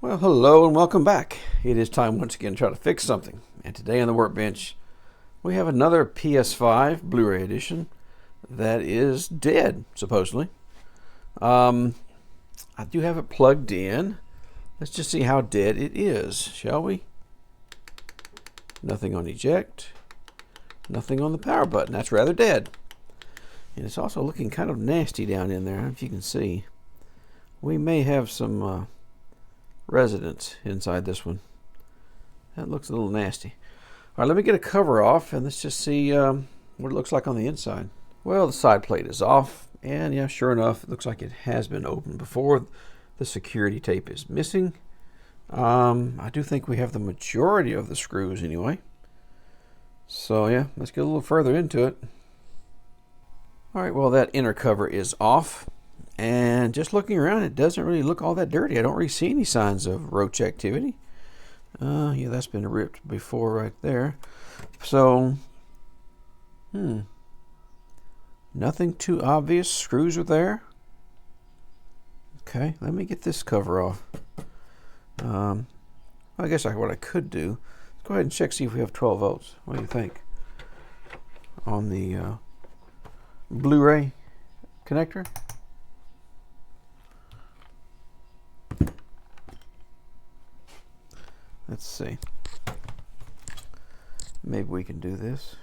Well, hello and welcome back. It is time once again to try to fix something. And today on the workbench, we have another PS5 Blu-ray edition that is dead, supposedly. I do have it plugged in. Let's just see how dead it is, shall we? Nothing on eject. Nothing on the power button. That's rather dead. And it's also looking kind of nasty down in there, if you can see. We may have some residents inside this one. That looks a little nasty. All right, let me get a cover off and let's just see what it looks like on the inside. Well, the side plate is off, and yeah, sure enough, it looks like it has been opened before. The security tape is missing. I do think we have the majority of the screws anyway. So yeah, let's get a little further into it. All right, well, that inner cover is off. And just looking around, it doesn't really look all that dirty. I don't really see any signs of roach activity. Yeah, that's been ripped before right there. So, nothing too obvious. Screws are there. Okay, let me get this cover off. I guess what I could do, let's go ahead and check, see if we have 12 volts. What do you think? On the Blu-ray connector. Let's see. Maybe we can do this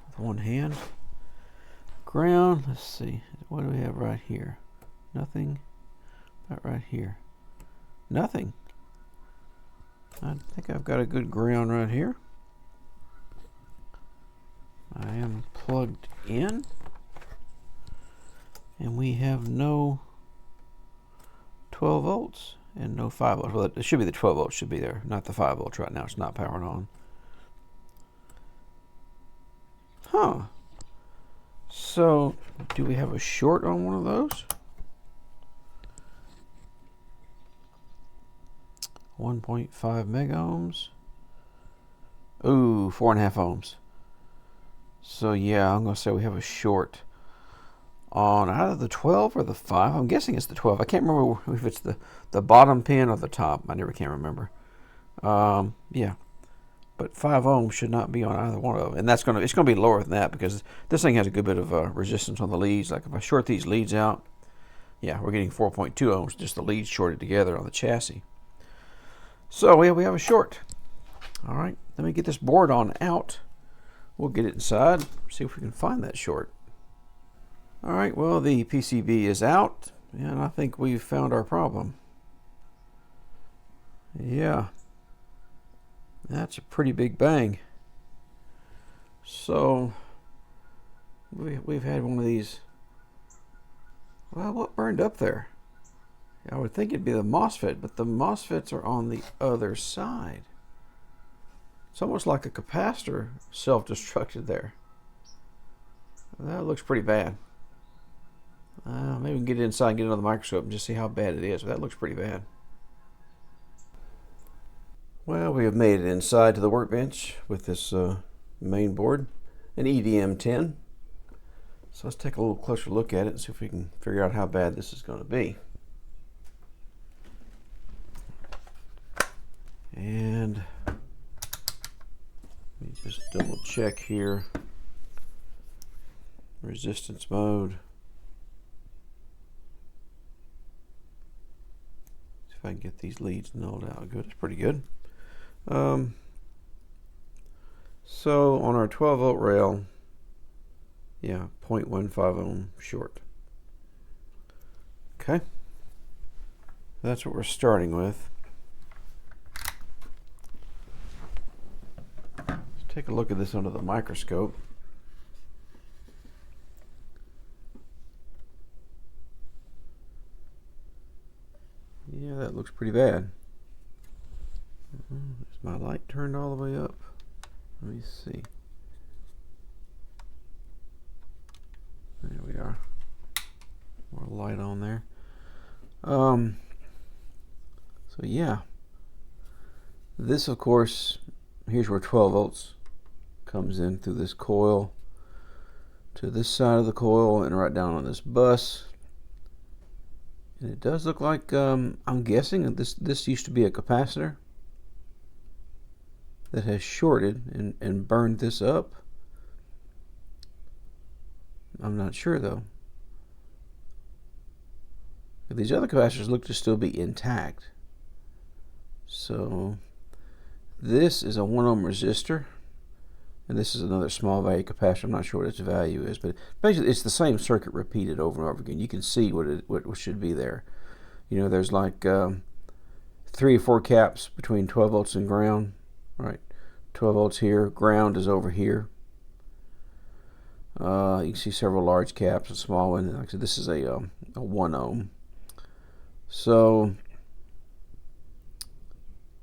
with one hand. Ground, let's see. What do we have right here? Nothing. About right here. Nothing. I think I've got a good ground right here. I am plugged in. And we have no 12 volts. And no 5 volts. Well, it should be the 12 volts should be there, not the 5 volts right now. It's not powered on. Huh. So, do we have a short on one of those? 1.5 mega ohms. Ooh, 4.5 ohms. So yeah, I'm going to say we have a short on either the 12 or the 5. I'm guessing it's the 12. I can't remember if it's the bottom pin or the top. I never can remember. Yeah, but 5 ohms should not be on either one of them, and it's going to be lower than that because this thing has a good bit of resistance on the leads. Like if I short these leads out, yeah, we're getting 4.2 ohms just the leads shorted together on the chassis. So yeah, we have a short. All right, let me get this board on out. We'll get it inside, see if we can find that short. All right, well, the PCB is out, and I think we've found our problem. Yeah, that's a pretty big bang. So, we've had one of these. Well, what burned up there? I would think it'd be the MOSFET, but the MOSFETs are on the other side. It's almost like a capacitor self-destructed there. That looks pretty bad. Maybe we can get it inside and get it under the microscope and just see how bad it is. But that looks pretty bad. Well, we have made it inside to the workbench with this main board, an EDM10. So let's take a little closer look at it and see if we can figure out how bad this is going to be. And let me just double check here. Resistance mode. If I can get these leads nulled out good, it's pretty good. So on our 12 volt rail, yeah, 0.15 ohm short. Okay, that's what we're starting with. Let's take a look at this under the microscope. Yeah, that looks pretty bad. Is my light turned all the way up? Let me see. There we are. More light on there. So yeah. This, of course, here's where 12 volts comes in through this coil to this side of the coil and right down on this bus. And it does look like, I'm guessing that this used to be a capacitor that has shorted and burned this up. I'm not sure though. These other capacitors look to still be intact. So this is a 1 ohm resistor, and this is another small value capacitor. I'm not sure what its value is, but basically it's the same circuit repeated over and over again. You can see what should be there. You know, there's like 3 or 4 caps between 12 volts and ground, right? 12 volts here, ground is over here. You can see several large caps, a small one. Like I said, this is a 1 ohm. So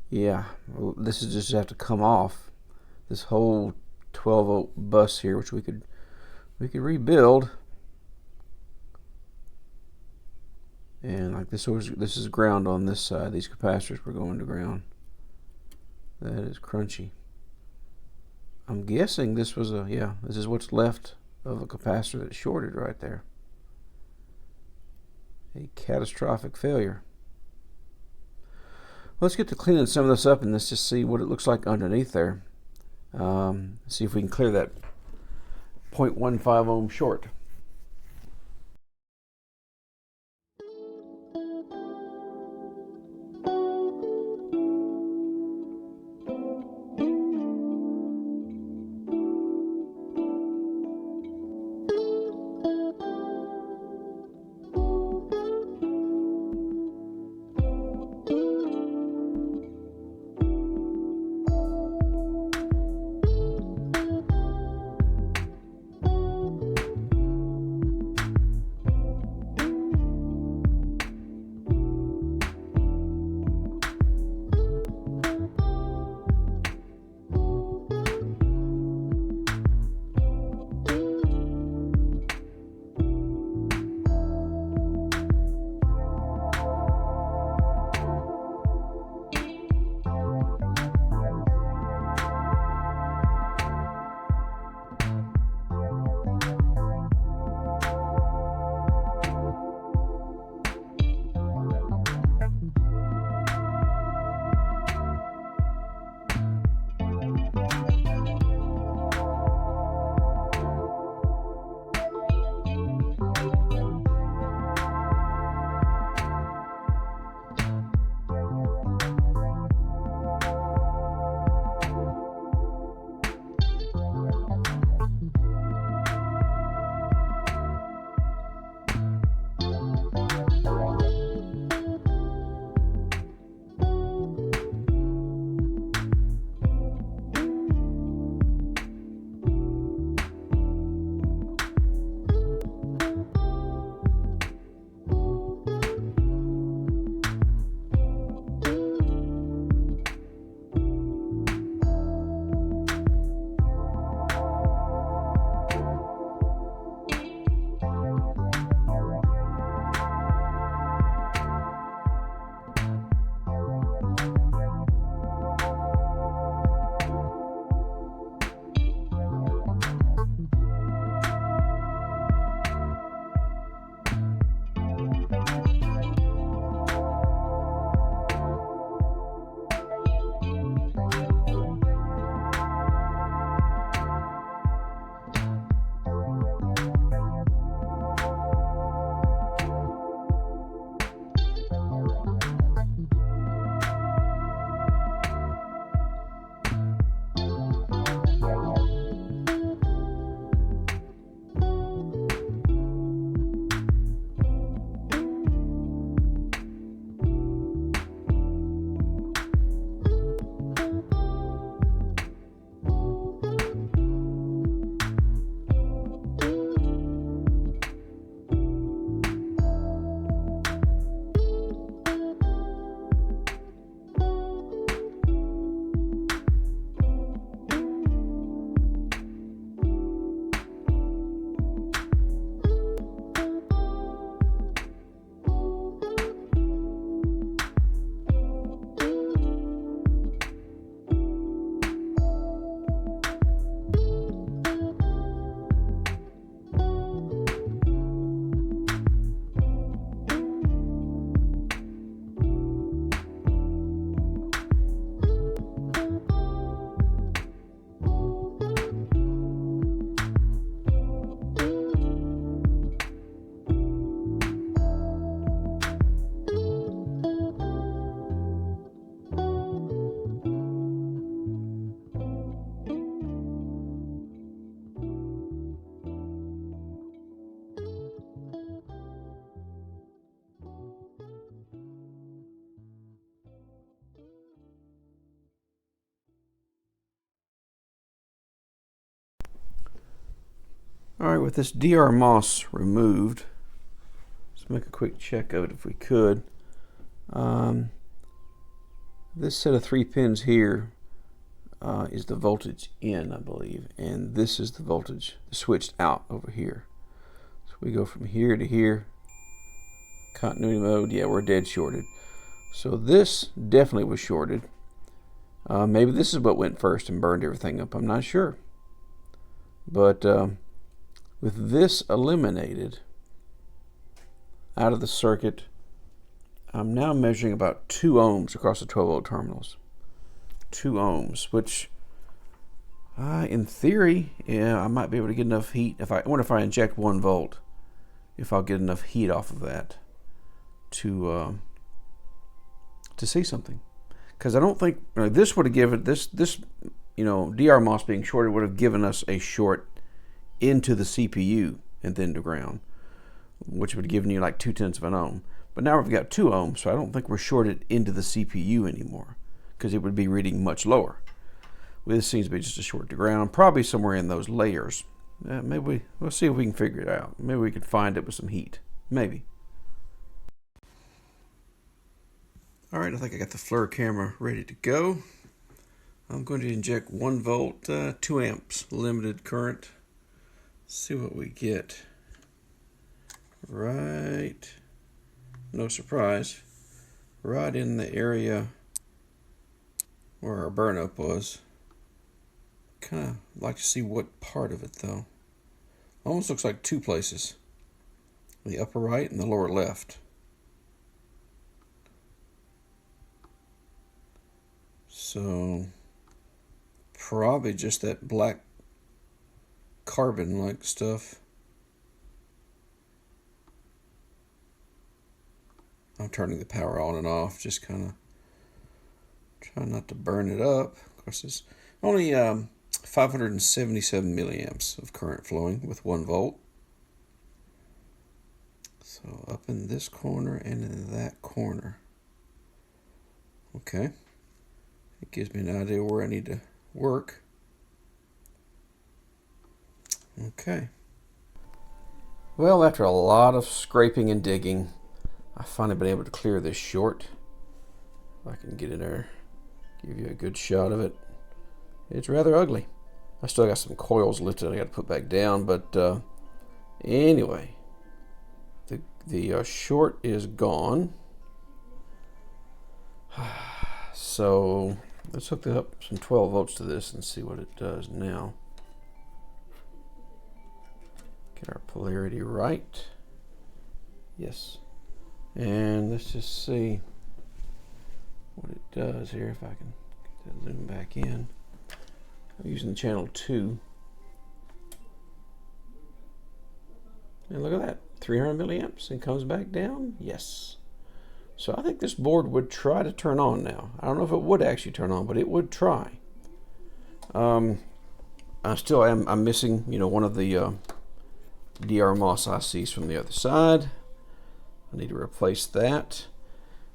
yeah, this is just have to come off this whole 12 volt bus here, which we could rebuild. And like this is ground on this side. These capacitors were going to ground. That is crunchy. I'm guessing this was this is what's left of a capacitor that shorted right there. A catastrophic failure. Let's get to cleaning some of this up and let's just see what it looks like underneath there. See if we can clear that 0.15 ohm short. Alright, with this DR MOS removed, let's make a quick check of it if we could. This set of 3 pins here is the voltage in, I believe, and this is the voltage switched out over here. So we go from here to here. Continuity mode, yeah, we're dead shorted. So this definitely was shorted. Maybe this is what went first and burned everything up. I'm not sure. But with this eliminated out of the circuit, I'm now measuring about 2 ohms across the 12 volt terminals. 2 ohms, which in theory, yeah, I might be able to get enough heat. I wonder if I inject 1 volt, if I'll get enough heat off of that to see something. Because I don't think this would have given this DR MOS being shorted would have given us a short into the CPU and then to ground, which would have given you like 0.2 of an ohm. But now we've got 2 ohms, so I don't think we're shorted into the CPU anymore, because it would be reading much lower. Well, this seems to be just a short to ground, probably somewhere in those layers. Maybe we'll see if we can figure it out. Maybe we could find it with some heat. Maybe. All right, I think I got the FLIR camera ready to go. I'm going to inject 1 volt, 2 amps limited current. See what we get. Right, no surprise, right in the area where our burn up was. Kind of like to see what part of it though. Almost looks like 2 places, the upper right and the lower left. So probably just that black carbon like stuff. I'm turning the power on and off, just kind of trying not to burn it up. Of course, it's only 577 milliamps of current flowing with 1 volt. So up in this corner and in that corner. Okay. It gives me an idea where I need to work. Okay. Well, after a lot of scraping and digging, I've finally been able to clear this short. If I can get in there, give you a good shot of it. It's rather ugly. I still got some coils lifted I got to put back down, but anyway, the short is gone. So let's hook up some 12 volts to this and see what it does now. Get our polarity right. Yes. And let's just see what it does here, if I can get that zoom back in. I'm using channel 2. And look at that, 300 milliamps and comes back down. Yes. So I think this board would try to turn on now. I don't know if it would actually turn on, but it would try. I'm missing, one of the DR MOS ICs from the other side. I need to replace that.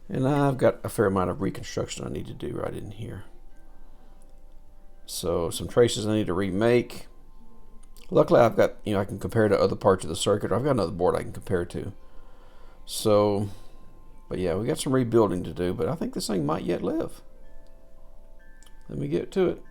And I've got a fair amount of reconstruction I need to do right in here. So some traces I need to remake. Luckily I've got, I can compare to other parts of the circuit, or I've got another board I can compare to. So, but yeah, we got some rebuilding to do, but I think this thing might yet live. Let me get to it.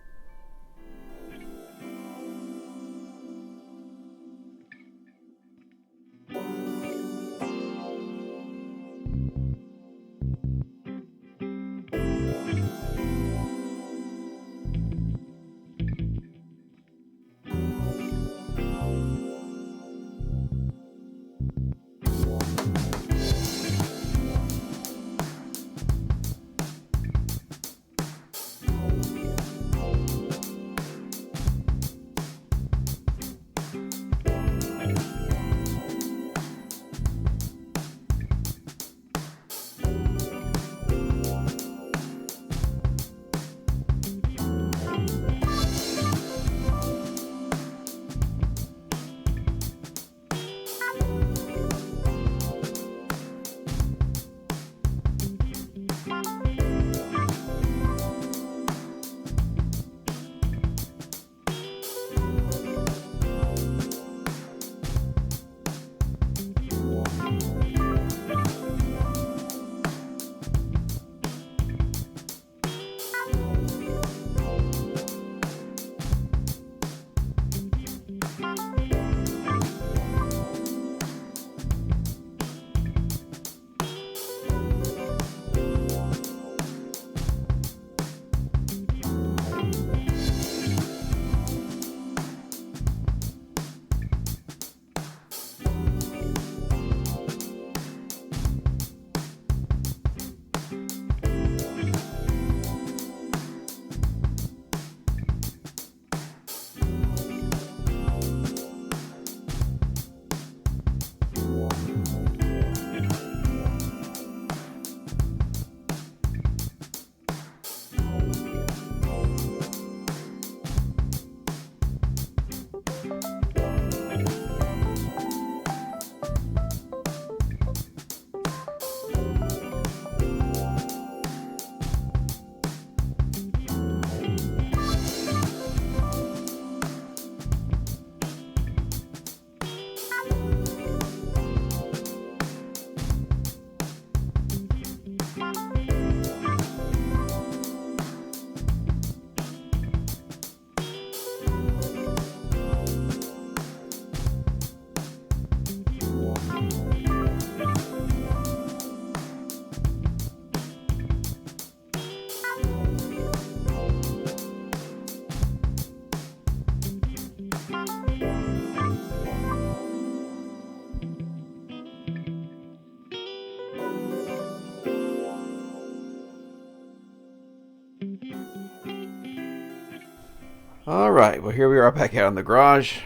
Alright, well here we are back out in the garage.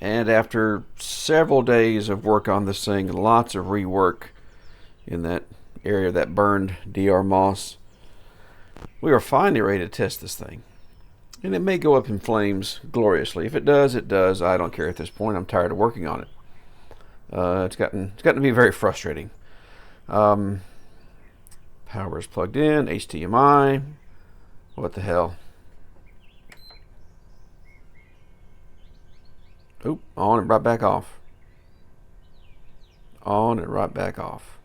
And after several days of work on this thing, and lots of rework in that area that burned DR moss, we are finally ready to test this thing. And it may go up in flames gloriously. If it does, it does. I don't care at this point. I'm tired of working on it. It's gotten to be very frustrating. Power is plugged in, HDMI. What the hell? Oop, on and right back off. On and right back off.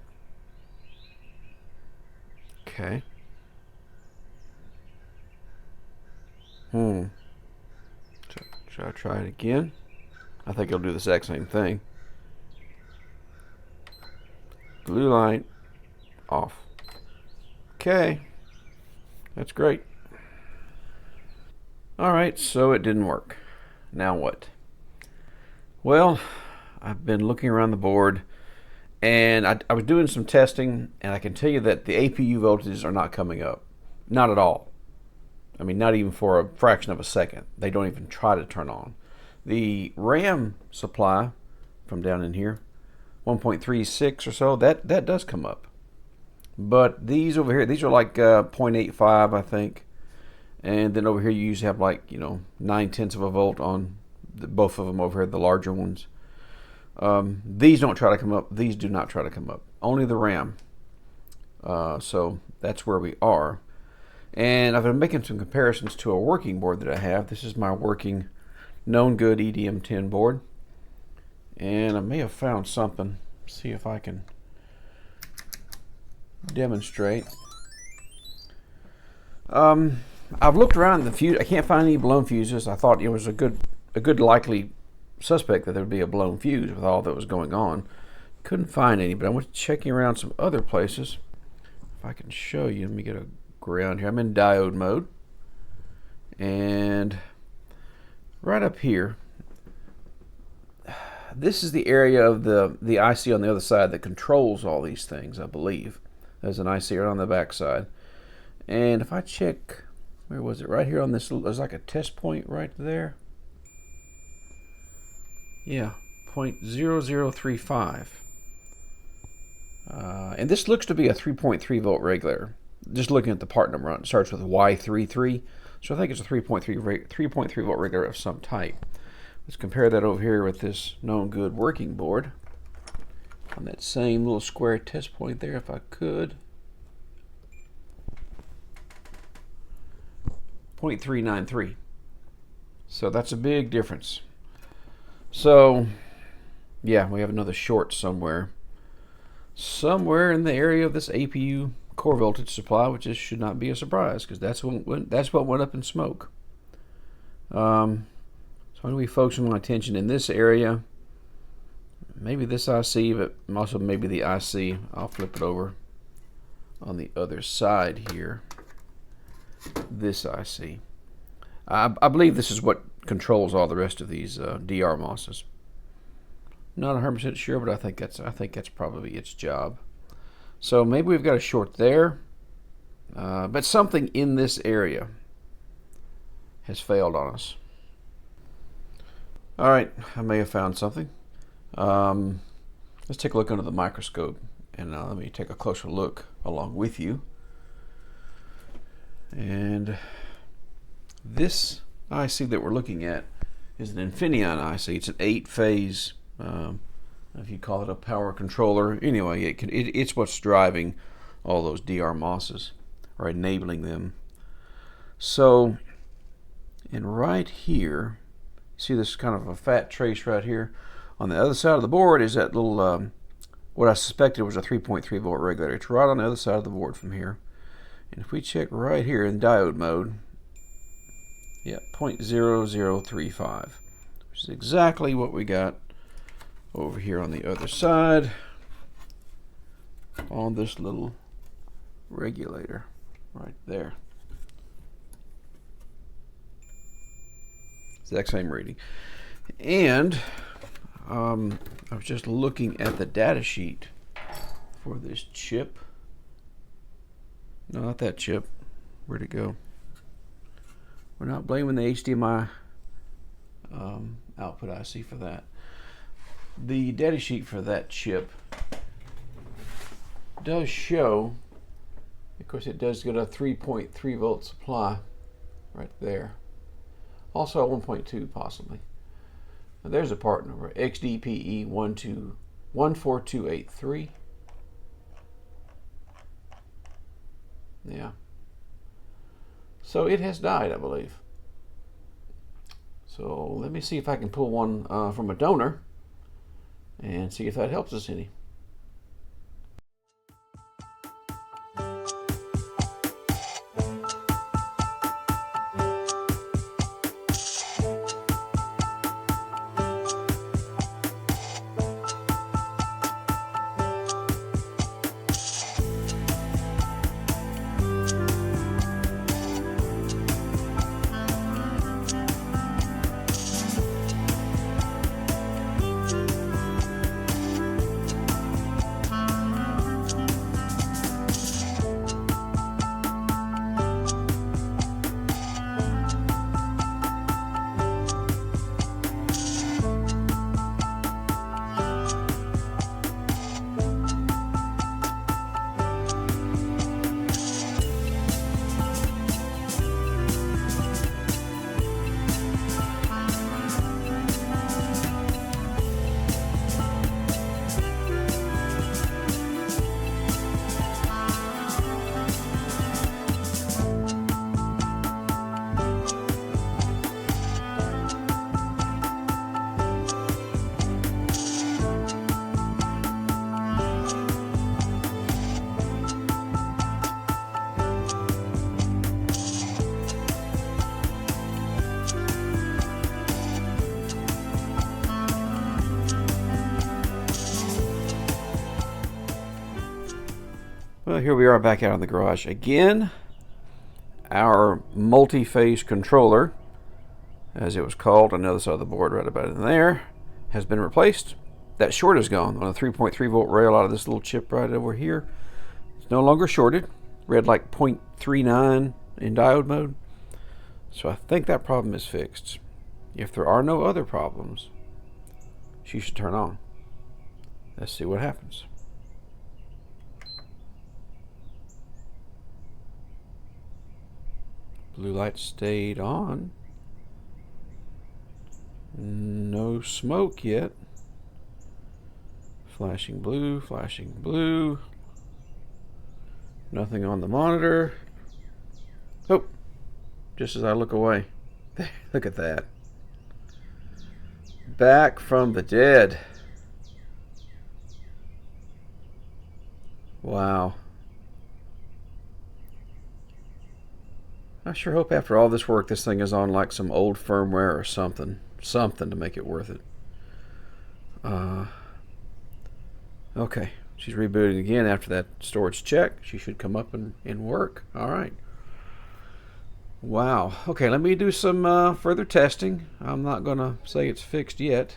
Okay. Should I try it again? I think it'll do the exact same thing. Blue light off. Okay. That's great. Alright, so it didn't work. Now what? Well, I've been looking around the board, and I was doing some testing, and I can tell you that the APU voltages are not coming up. Not at all. I mean, not even for a fraction of a second. They don't even try to turn on. The RAM supply from down in here, 1.36 or so, that does come up. But these over here, these are like 0.85, I think. And then over here, you usually have like, 9/10 of a volt on both of them over here, the larger ones. These don't try to come up. These do not try to come up. Only the RAM. So that's where we are. And I've been making some comparisons to a working board that I have. This is my working known good EDM10 board. And I may have found something. See if I can demonstrate. I've looked around the fuse. I can't find any blown fuses. I thought it was a good likely suspect that there would be a blown fuse with all that was going on. Couldn't find any, but I went checking around some other places. If I can show you, let me get a ground here. I'm in diode mode, and right up here, this is the area of the IC on the other side that controls all these things, I believe. There's an IC right on the back side. And if I check, where was it? Right here on this, there's like a test point right there. Yeah, 0.0035. And this looks to be a 3.3 volt regulator. Just looking at the part number on it, starts with Y33. So I think it's a 3.3 volt regulator of some type. Let's compare that over here with this known good working board. On that same little square test point there, if I could. 0.393. So that's a big difference. So, yeah, we have another short somewhere. Somewhere in the area of this APU core voltage supply, which should not be a surprise, because that's what went up in smoke. So I'm going to be focusing my attention in this area. Maybe this IC, but also maybe the IC. I'll flip it over on the other side here. This IC. I believe this is what controls all the rest of these DR mosses. Not 100% sure, but I think that's probably its job. So maybe we've got a short there, but something in this area has failed on us. All right, I may have found something. Let's take a look under the microscope, and let me take a closer look along with you. And this IC that we're looking at is an Infineon IC. It's an 8-phase, if you call it a power controller. Anyway, it's what's driving all those DR mosses, or enabling them. So, and right here, see this kind of a fat trace right here? On the other side of the board is that little, what I suspected was a 3.3 volt regulator. It's right on the other side of the board from here. And if we check right here in diode mode, yeah, 0.0035, which is exactly what we got over here on the other side on this little regulator right there. Exact same reading. And I was just looking at the data sheet for this chip. No, not that chip. Where'd it go? We're not blaming the HDMI output IC for that. The data sheet for that chip does show, of course it does get a 3.3 volt supply right there. Also a 1.2 possibly. Now there's a part number, XDPE1414283. Yeah. So it has died, I believe. So let me see if I can pull one from a donor and see if that helps us any. Well, here we are back out in the garage again. Our multi-phase controller, as it was called on the other side of the board right about in there, has been replaced. That short is gone on a 3.3 volt rail out of this little chip right over here. It's no longer shorted. Read like 0.39 in diode mode. So I think that problem is fixed. If there are no other problems, she should turn on. Let's see what happens. Blue light stayed on. No smoke yet. Flashing blue, flashing blue. Nothing on the monitor. Oh, just as I look away. Look at that. Back from the dead. Wow. I sure hope after all this work this thing is on like some old firmware or something to make it worth it. Okay, she's rebooting again after that storage check. She should come up and work. All right. Wow. Okay, let me do some further testing. I'm not going to say it's fixed yet.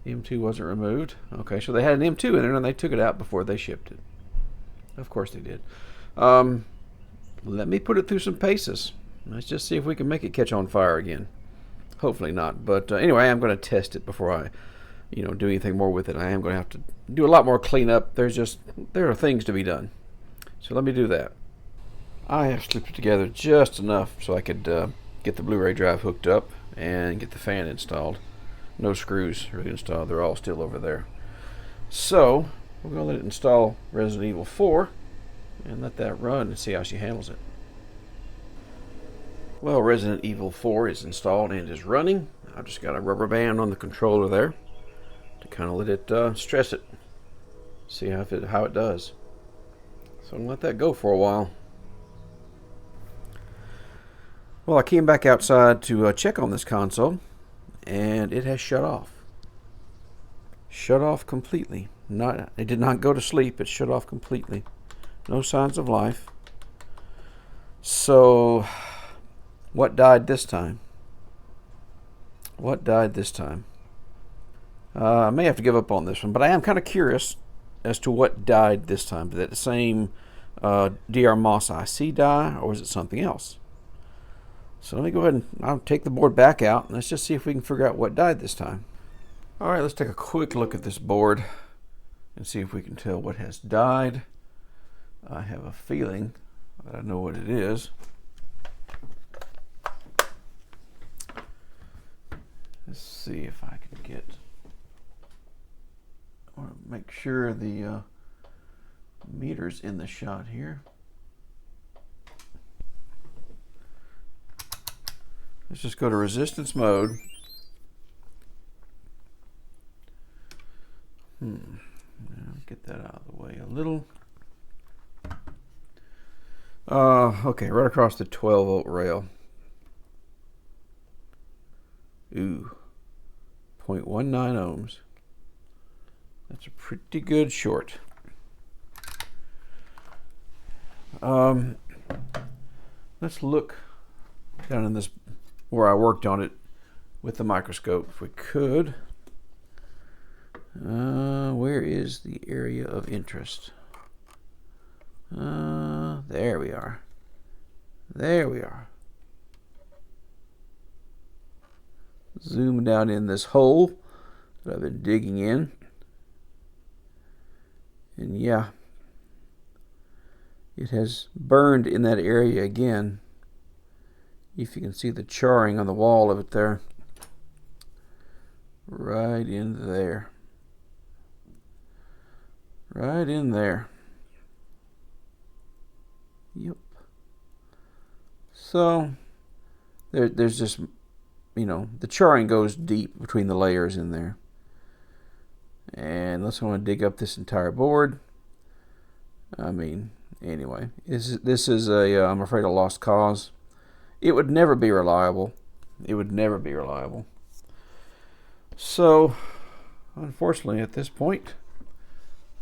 M2 wasn't removed. Okay, so they had an M2 in there and they took it out before they shipped it. Of course they did. Let me put it through some paces. Let's just see if we can make it catch on fire again. Hopefully not. But anyway, I'm going to test it before I, do anything more with it. I am going to have to do a lot more cleanup. There are things to be done. So let me do that. I have slipped it together just enough so I could get the Blu-ray drive hooked up and get the fan installed. No screws really installed. They're all still over there. So we're going to let it install Resident Evil 4. And let that run and see how she handles it. Well, Resident Evil 4 is installed and is running. I've just got a rubber band on the controller there to kind of let it stress it. See how it does. So I'm going to let that go for a while. Well, I came back outside to check on this console, and it has shut off. Shut off completely. It did not go to sleep. It shut off completely. No signs of life. So, what died this time? What died this time? I may have to give up on this one, but I am kind of curious as to what died this time. Did that the same DR MOS IC die, or was it something else? So let me go ahead and I'll take the board back out and let's just see if we can figure out what died this time. All right, let's take a quick look at this board and see if we can tell what has died. I have a feeling that I know what it is. Let's see if I can get, or make sure the meter's in the shot here. Let's just go to resistance mode. Get that out of the way a little. Okay, right across the 12 volt rail. Ooh, 0.19 ohms. That's a pretty good short. Let's look down in this where I worked on it with the microscope if we could. Where is the area of interest? There we are. There we are. Zoom down in this hole that I've been digging in. And yeah, it has burned in that area again. If you can see the charring on the wall of it there. Right in there. Right in there. Yep. So there's just, you know, the charring goes deep between the layers in there. And let's want to dig up this entire board. I mean, anyway, this is a I'm afraid a lost cause. It would never be reliable. It would never be reliable. So, unfortunately, at this point,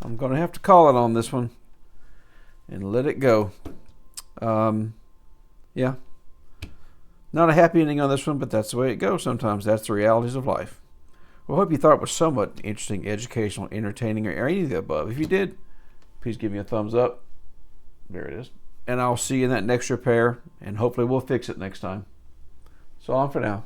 I'm going to have to call it on this one and let it go. Yeah. Not a happy ending on this one, but that's the way it goes sometimes. That's the realities of life. Well, I hope you thought it was somewhat interesting, educational, entertaining, or any of the above. If you did, please give me a thumbs up. There it is. And I'll see you in that next repair, and hopefully we'll fix it next time. So long for now.